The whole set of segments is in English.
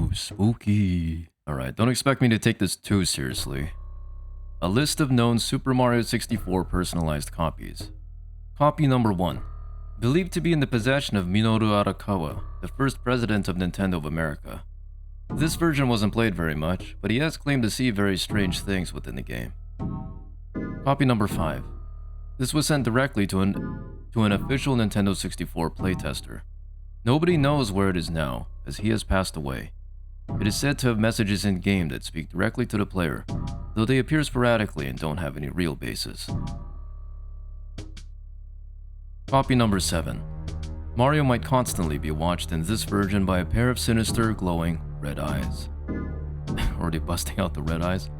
Ooh, spooky. Alright, don't expect me to take this too seriously. A list of known Super Mario 64 personalized copies. Copy number 1. Believed to be in the possession of Minoru Arakawa, the first president of Nintendo of America. This version wasn't played very much, but he has claimed to see very strange things within the game. Copy number 5. This was sent directly to an official Nintendo 64 playtester. Nobody knows where it is now, as he has passed away. It is said to have messages in-game that speak directly to the player, though they appear sporadically and don't have any real basis. Copy number 7. Mario might constantly be watched in this version by a pair of sinister, glowing, red eyes. Already busting out the red eyes?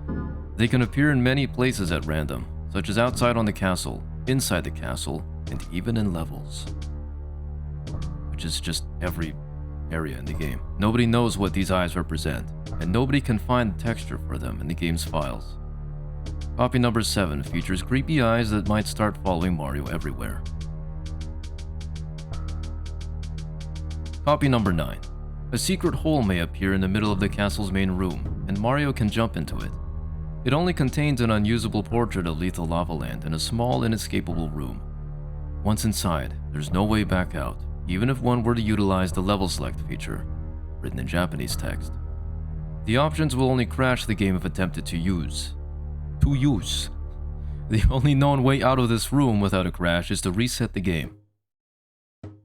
They can appear in many places at random, such as outside on the castle, inside the castle, and even in levels. Which is just every area in the game. Nobody knows what these eyes represent, and nobody can find the texture for them in the game's files. Copy number 7 features creepy eyes that might start following Mario everywhere. Copy number 9. A secret hole may appear in the middle of the castle's main room, and Mario can jump into it. It only contains an unusable portrait of Lethal Lava Land in a small, inescapable room. Once inside, there's no way back out, even if one were to utilize the level select feature, written in Japanese text. The options will only crash the game if attempted to use. The only known way out of this room without a crash is to reset the game.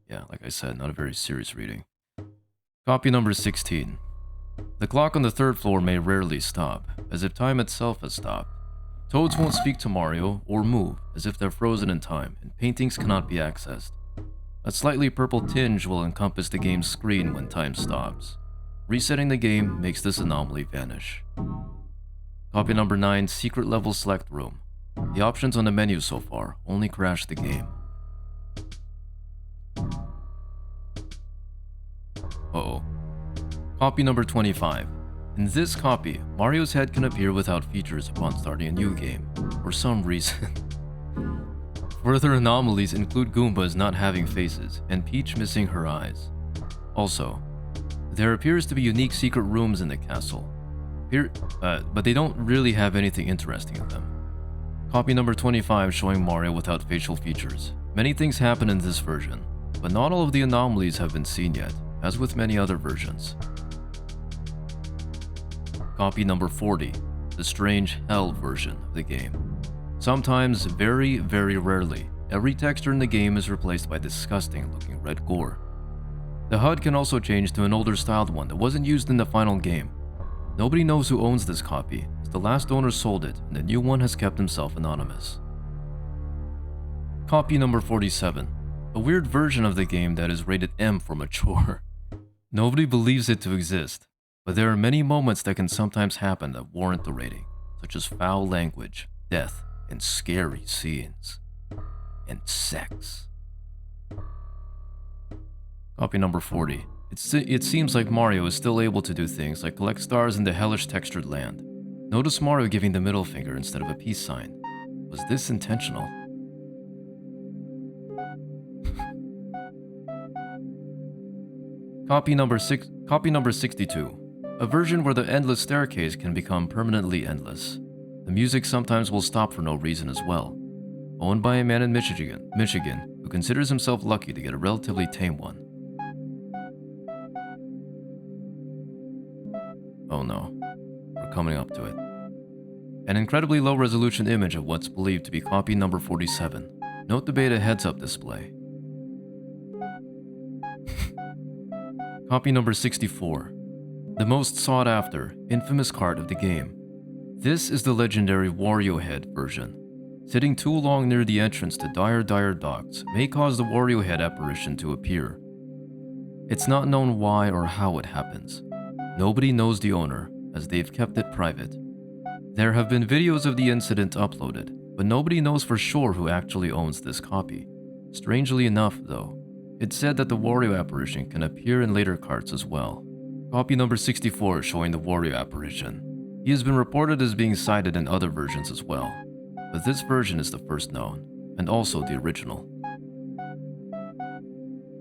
Yeah, like I said, not a very serious reading. Copy number 16. The clock on the 3rd floor may rarely stop, as if time itself has stopped. Toads won't speak to Mario or move, as if they're frozen in time, and paintings cannot be accessed. A slightly purple tinge will encompass the game's screen when time stops. Resetting the game makes this anomaly vanish. Copy number 9, Secret Level Select Room. The options on the menu so far only crash the game. Uh-oh. Copy number 25. In this copy, Mario's head can appear without features upon starting a new game, for some reason. Further anomalies include Goombas not having faces, and Peach missing her eyes. Also, there appears to be unique secret rooms in the castle, but they don't really have anything interesting in them. Copy number 25 showing Mario without facial features. Many things happen in this version, but not all of the anomalies have been seen yet, as with many other versions. Copy number 40, the strange Hell version of the game. Sometimes, very, very rarely, every texture in the game is replaced by disgusting looking red gore. The HUD can also change to an older styled one that wasn't used in the final game. Nobody knows who owns this copy, as the last owner sold it and the new one has kept himself anonymous. Copy number 47, a weird version of the game that is rated M for mature. Nobody believes it to exist, but there are many moments that can sometimes happen that warrant the rating, such as foul language, death, and scary scenes. And sex. Copy number 40. It seems like Mario is still able to do things like collect stars in the hellish textured land. Notice Mario giving the middle finger instead of a peace sign. Was this intentional? Copy number 62. A version where the endless staircase can become permanently endless. The music sometimes will stop for no reason as well. Owned by a man in Michigan, who considers himself lucky to get a relatively tame one. Oh no, we're coming up to it. An incredibly low resolution image of what's believed to be copy number 47. Note the beta heads-up display. Copy number 64. The most sought-after, infamous card of the game. This is the legendary Wario head version. Sitting too long near the entrance to Dire Docks may cause the Wario head apparition to appear. It's not known why or how it happens. Nobody knows the owner, as they've kept it private. There have been videos of the incident uploaded, but nobody knows for sure who actually owns this copy. Strangely enough, though, it's said that the Wario apparition can appear in later carts as well. Copy number 64 showing the Wario apparition. He has been reported as being sighted in other versions as well, but this version is the first known, and also the original.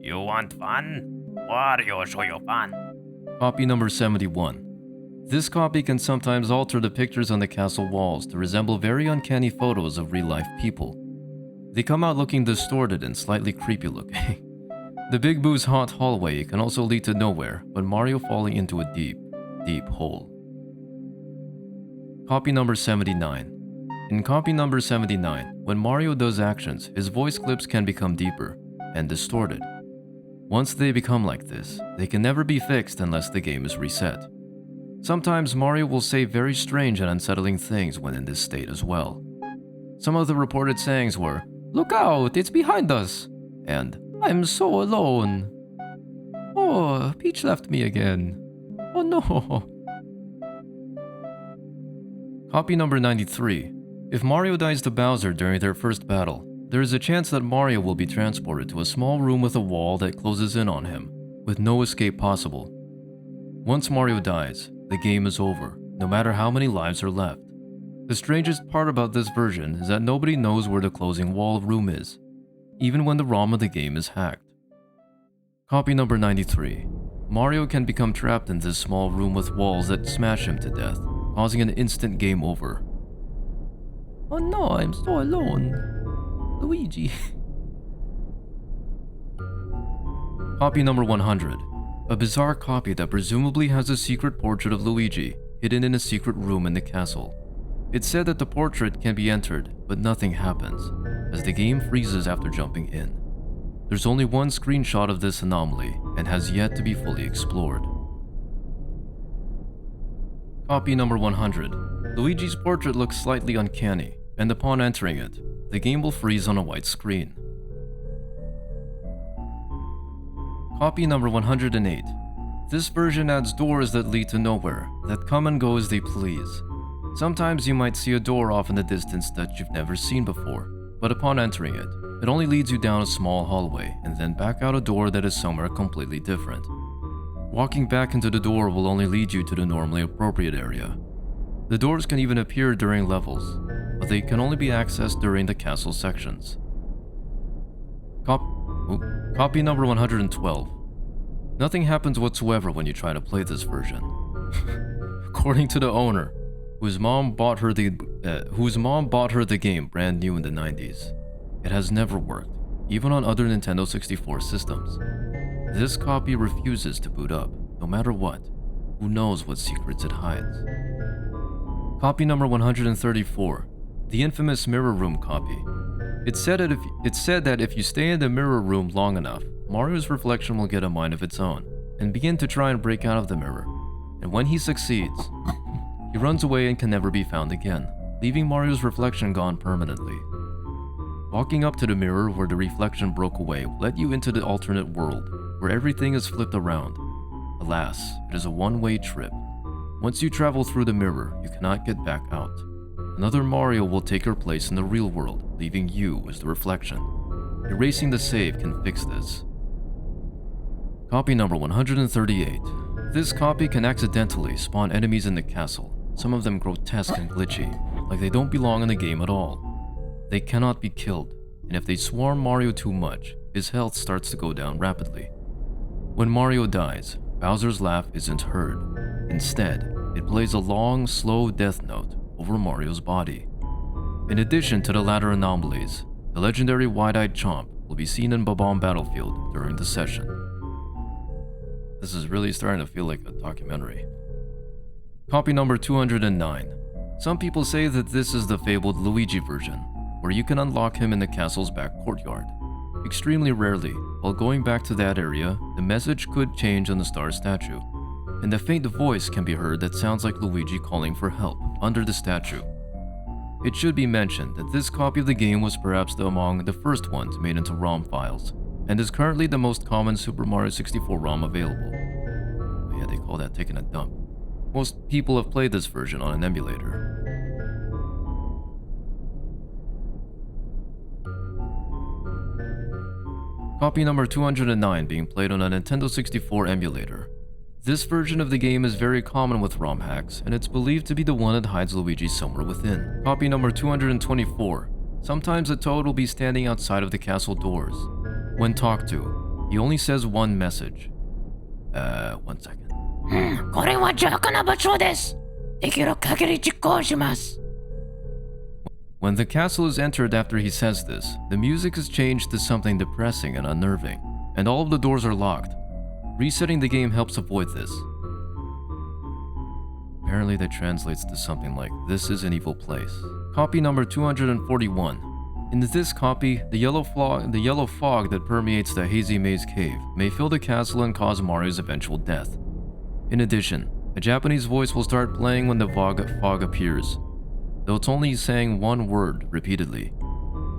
You want fun? Wario show you fun. Copy number 71. This copy can sometimes alter the pictures on the castle walls to resemble very uncanny photos of real-life people. They come out looking distorted and slightly creepy looking. The Big Boo's haunt hallway can also lead to nowhere, but Mario falling into a deep, deep hole. Copy number 79. In copy number 79, when Mario does actions, his voice clips can become deeper and distorted. Once they become like this, they can never be fixed unless the game is reset. Sometimes Mario will say very strange and unsettling things when in this state as well. Some of the reported sayings were, "Look out, it's behind us," and "I'm so alone." "Oh, Peach left me again. Oh no." Copy number 93. If Mario dies to Bowser during their first battle, there is a chance that Mario will be transported to a small room with a wall that closes in on him, with no escape possible. Once Mario dies, the game is over, no matter how many lives are left. The strangest part about this version is that nobody knows where the closing wall room is, even when the ROM of the game is hacked. Copy number 93. Mario can become trapped in this small room with walls that smash him to death, causing an instant game over. "Oh no, I'm so alone. Luigi." Copy number 100. A bizarre copy that presumably has a secret portrait of Luigi hidden in a secret room in the castle. It's said that the portrait can be entered, but nothing happens, as the game freezes after jumping in. There's only one screenshot of this anomaly and has yet to be fully explored. Copy number 100. Luigi's portrait looks slightly uncanny, and upon entering it, the game will freeze on a white screen. Copy number 108. This version adds doors that lead to nowhere, that come and go as they please. Sometimes you might see a door off in the distance that you've never seen before, but upon entering it, it only leads you down a small hallway and then back out a door that is somewhere completely different. Walking back into the door will only lead you to the normally appropriate area. The doors can even appear during levels, but they can only be accessed during the castle sections. Copy number 112. Nothing happens whatsoever when you try to play this version. According to the owner, whose mom bought her the game brand new in the 90s, it has never worked, even on other Nintendo 64 systems. This copy refuses to boot up, no matter what. Who knows what secrets it hides? Copy number 134. The infamous mirror room copy. It's said that if you stay in the mirror room long enough, Mario's reflection will get a mind of its own and begin to try and break out of the mirror. And when he succeeds, he runs away and can never be found again, leaving Mario's reflection gone permanently. Walking up to the mirror where the reflection broke away will let you into the alternate world, where everything is flipped around. Alas, it is a one-way trip. Once you travel through the mirror, you cannot get back out. Another Mario will take your place in the real world, leaving you as the reflection. Erasing the save can fix this. Copy number 138. This copy can accidentally spawn enemies in the castle, some of them grotesque and glitchy, like they don't belong in the game at all. They cannot be killed, and if they swarm Mario too much, his health starts to go down rapidly. When Mario dies, Bowser's laugh isn't heard. Instead, it plays a long, slow death note over Mario's body. In addition to the latter anomalies, the legendary wide-eyed chomp will be seen in Bob-omb Battlefield during the session. This is really starting to feel like a documentary. Copy number 209. Some people say that this is the fabled Luigi version, where you can unlock him in the castle's back courtyard. Extremely rarely, while going back to that area, the message could change on the star statue, and a faint voice can be heard that sounds like Luigi calling for help under the statue. It should be mentioned that this copy of the game was perhaps among the first ones made into ROM files, and is currently the most common Super Mario 64 ROM available. But yeah, they call that taking a dump. Most people have played this version on an emulator. Copy number 209 being played on a Nintendo 64 emulator. This version of the game is very common with ROM hacks, and it's believed to be the one that hides Luigi somewhere within. Copy number 224. Sometimes a Toad will be standing outside of the castle doors. When talked to, he only says one message. One second. これは邪悪な場所です。できる限り実行します。 When the castle is entered after he says this, the music is changed to something depressing and unnerving, and all of the doors are locked. Resetting the game helps avoid this. Apparently that translates to something like, "This is an evil place." Copy number 241. In this copy, the yellow fog that permeates the hazy maze cave may fill the castle and cause Mario's eventual death. In addition, a Japanese voice will start playing when the fog appears, though it's only saying one word repeatedly.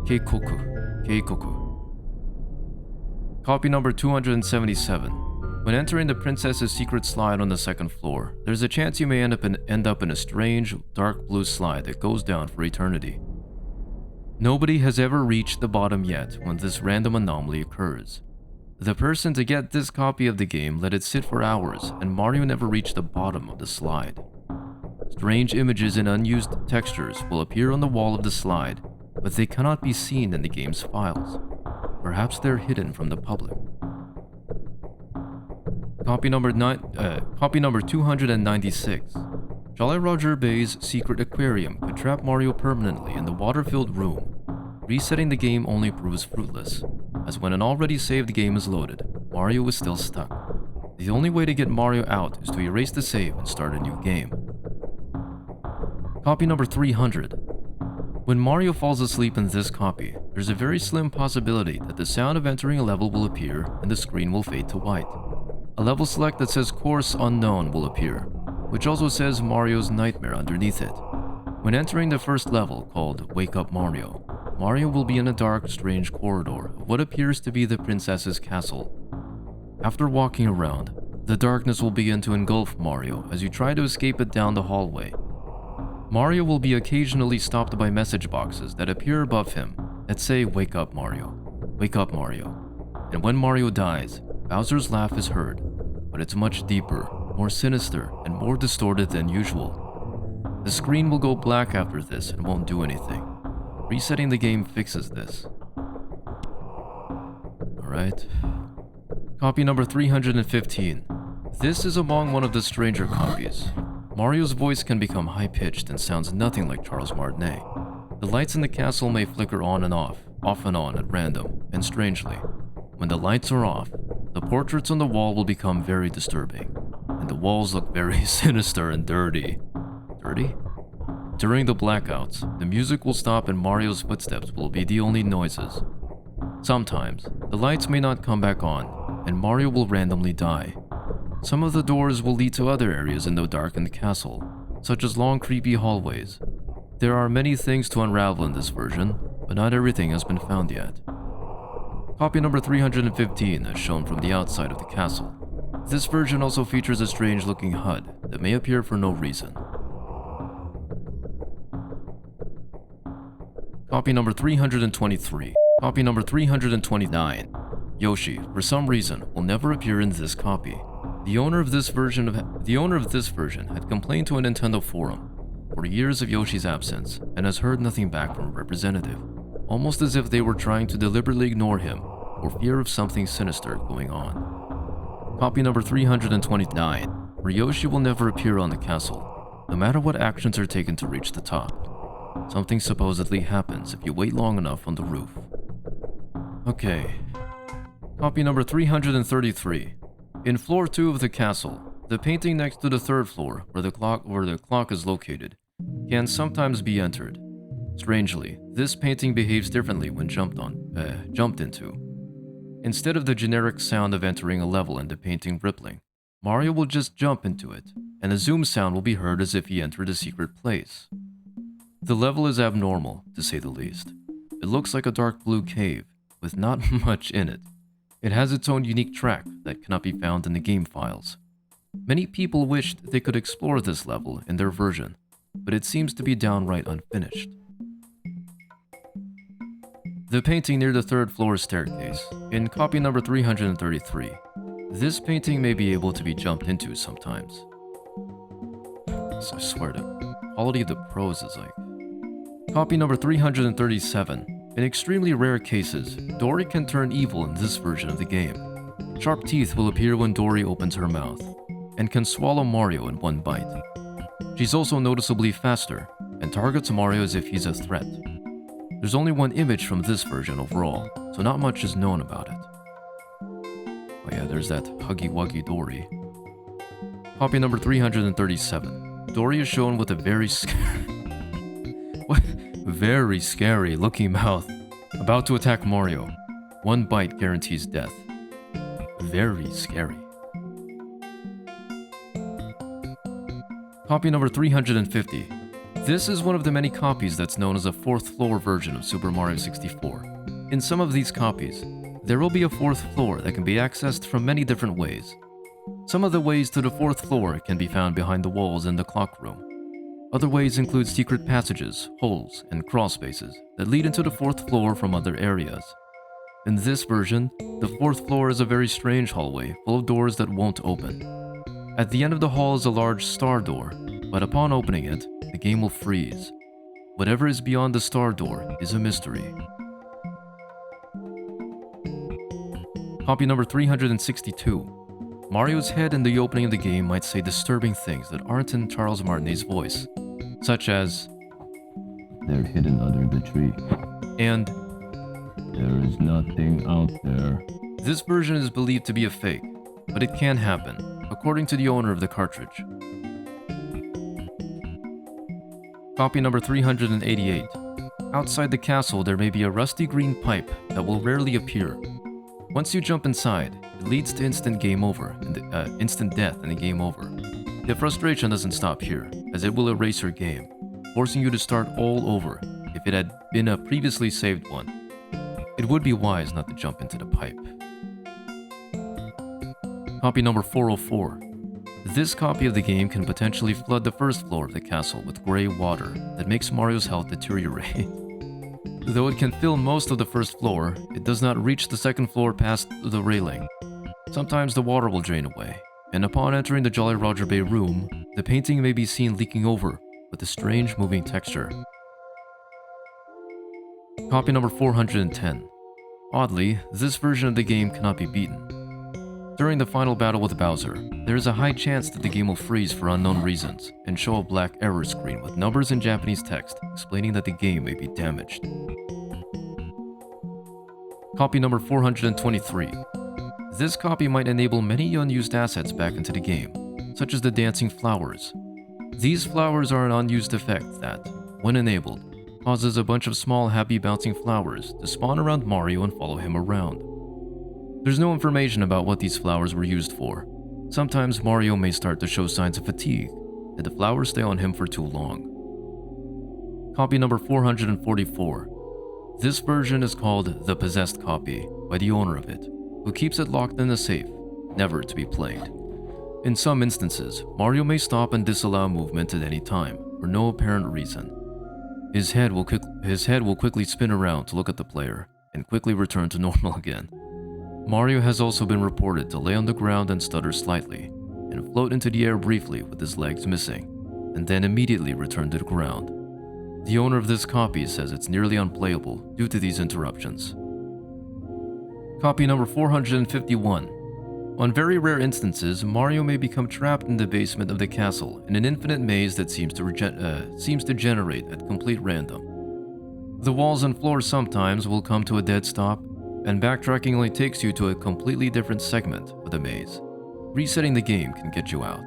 Keikoku, Keikoku. Copy number 277. When entering the princess's secret slide on the second floor, there's a chance you may end up in a strange, dark blue slide that goes down for eternity. Nobody has ever reached the bottom yet when this random anomaly occurs. The person to get this copy of the game let it sit for hours, and Mario never reached the bottom of the slide. Strange images and unused textures will appear on the wall of the slide, but they cannot be seen in the game's files. Perhaps they're hidden from the public. Copy number 296. Jolly Roger Bay's secret aquarium could trap Mario permanently in the water-filled room. Resetting the game only proves fruitless, as when an already saved game is loaded, Mario is still stuck. The only way to get Mario out is to erase the save and start a new game. Copy number 300. When Mario falls asleep in this copy, there's a very slim possibility that the sound of entering a level will appear and the screen will fade to white. A level select that says Course Unknown will appear, which also says Mario's Nightmare underneath it. When entering the first level, called Wake Up Mario, Mario will be in a dark, strange corridor of what appears to be the princess's castle. After walking around, the darkness will begin to engulf Mario as you try to escape it down the hallway. Mario will be occasionally stopped by message boxes that appear above him that say, "Wake up, Mario. Wake up, Mario." And when Mario dies, Bowser's laugh is heard, but it's much deeper, more sinister, and more distorted than usual. The screen will go black after this and won't do anything. Resetting the game fixes this. Alright. Copy number 315. This is among one of the stranger copies. Mario's voice can become high-pitched and sounds nothing like Charles Martinet. The lights in the castle may flicker on and off and on at random, and strangely, when the lights are off, the portraits on the wall will become very disturbing, and the walls look very sinister and dirty. Dirty? During the blackouts, the music will stop and Mario's footsteps will be the only noises. Sometimes, the lights may not come back on, and Mario will randomly die. Some of the doors will lead to other areas in the darkened castle, such as long creepy hallways. There are many things to unravel in this version, but not everything has been found yet. Copy number 315 is shown from the outside of the castle. This version also features a strange-looking HUD that may appear for no reason. Copy number 323. Copy number 329. Yoshi, for some reason, will never appear in this copy. The owner of this version had complained to a Nintendo forum for years of Yoshi's absence and has heard nothing back from a representative, almost as if they were trying to deliberately ignore him for fear of something sinister going on. Copy number 329, where Yoshi will never appear on the castle, no matter what actions are taken to reach the top. Something supposedly happens if you wait long enough on the roof. Okay. Copy number 333. In floor 2 of the castle, the painting next to the third floor, where the clock is located, can sometimes be entered. Strangely, this painting behaves differently when jumped into. Instead of the generic sound of entering a level and the painting rippling, Mario will just jump into it, and a zoom sound will be heard as if he entered a secret place. The level is abnormal, to say the least. It looks like a dark blue cave, with not much in it. It has its own unique track that cannot be found in the game files. Many people wished they could explore this level in their version, but it seems to be downright unfinished. The painting near the third floor staircase, in copy number 333. This painting may be able to be jumped into sometimes. So I swear the quality of the prose is like... Copy number 337. In extremely rare cases, Dory can turn evil in this version of the game. Sharp teeth will appear when Dory opens her mouth. and can swallow Mario in one bite. She's also noticeably faster and targets Mario as if he's a threat. There's only one image from this version overall, so not much is known about it. Oh yeah, there's that Huggy Wuggy Dory. Copy number 337. Dory is shown with a very very scary looking mouth, about to attack Mario. One bite guarantees death. Very scary. Copy number 350. This is one of the many copies that's known as a fourth floor version of Super Mario 64. In some of these copies, there will be a fourth floor that can be accessed from many different ways. Some of the ways to the fourth floor can be found behind the walls in the clock room. Other ways include secret passages, holes, and crawl spaces that lead into the fourth floor from other areas. In this version, the fourth floor is a very strange hallway full of doors that won't open. At the end of the hall is a large star door, but upon opening it, the game will freeze. Whatever is beyond the star door is a mystery. Copy number 362. Mario's head in the opening of the game might say disturbing things that aren't in Charles Martinet's voice, such as, "They're hidden under the tree," and "There is nothing out there." This version is believed to be a fake, but it can happen, according to the owner of the cartridge. Copy number 388. Outside the castle, there may be a rusty green pipe that will rarely appear. Once you jump inside, it leads to instant game over, instant death and a game over. The frustration doesn't stop here, as it will erase your game, forcing you to start all over if it had been a previously saved one. It would be wise not to jump into the pipe. Copy number 404. This copy of the game can potentially flood the first floor of the castle with gray water that makes Mario's health deteriorate. Though it can fill most of the first floor, it does not reach the second floor past the railing. Sometimes the water will drain away, and upon entering the Jolly Roger Bay room, the painting may be seen leaking over with a strange moving texture. Copy number 410. Oddly, this version of the game cannot be beaten. During the final battle with Bowser, there is a high chance that the game will freeze for unknown reasons and show a black error screen with numbers in Japanese text explaining that the game may be damaged. Copy number 423. This copy might enable many unused assets back into the game, such as the dancing flowers. These flowers are an unused effect that, when enabled, causes a bunch of small happy bouncing flowers to spawn around Mario and follow him around. There's no information about what these flowers were used for. Sometimes Mario may start to show signs of fatigue, and the flowers stay on him for too long. Copy number 444. This version is called the Possessed Copy by the owner of it, who keeps it locked in a safe, never to be played. In some instances, Mario may stop and disallow movement at any time, for no apparent reason. His head will quickly spin around to look at the player, and quickly return to normal again. Mario has also been reported to lay on the ground and stutter slightly, and float into the air briefly with his legs missing, and then immediately return to the ground. The owner of this copy says it's nearly unplayable due to these interruptions. Copy number 451. On very rare instances, Mario may become trapped in the basement of the castle in an infinite maze that seems to generate at complete random. The walls and floors sometimes will come to a dead stop, and backtracking only takes you to a completely different segment of the maze. Resetting the game can get you out.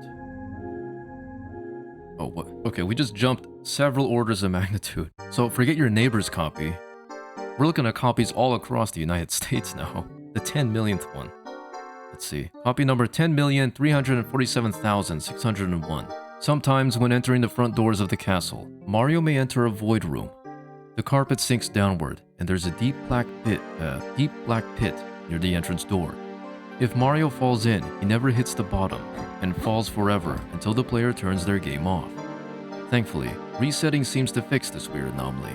Oh, what? Okay, we just jumped several orders of magnitude. So forget your neighbor's copy. We're looking at copies all across the United States now. The 10 millionth one. Let's see. Copy number 10,347,601. Sometimes when entering the front doors of the castle, Mario may enter a void room. The carpet sinks downward, and there's a deep black pit near the entrance door. If Mario falls in, he never hits the bottom, and falls forever until the player turns their game off. Thankfully, resetting seems to fix this weird anomaly.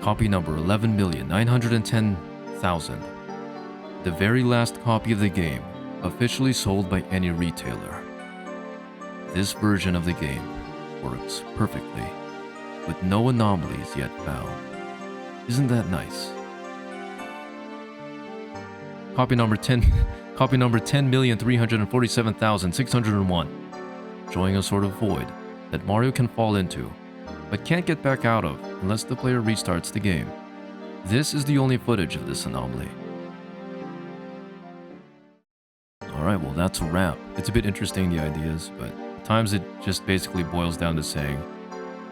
Copy number 11,910,000. The very last copy of the game, officially sold by any retailer. This version of the game works perfectly, with no anomalies yet found. Isn't that nice? Copy number Copy number 10,347,601, showing a sort of void that Mario can fall into, but can't get back out of unless the player restarts the game. This is the only footage of this anomaly. Alright, well that's a wrap. It's a bit interesting, the ideas, but at times it just basically boils down to saying,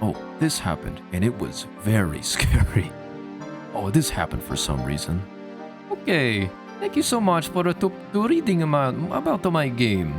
oh, this happened, and it was very scary. Oh, this happened for some reason. Okay, thank you so much for reading about my game.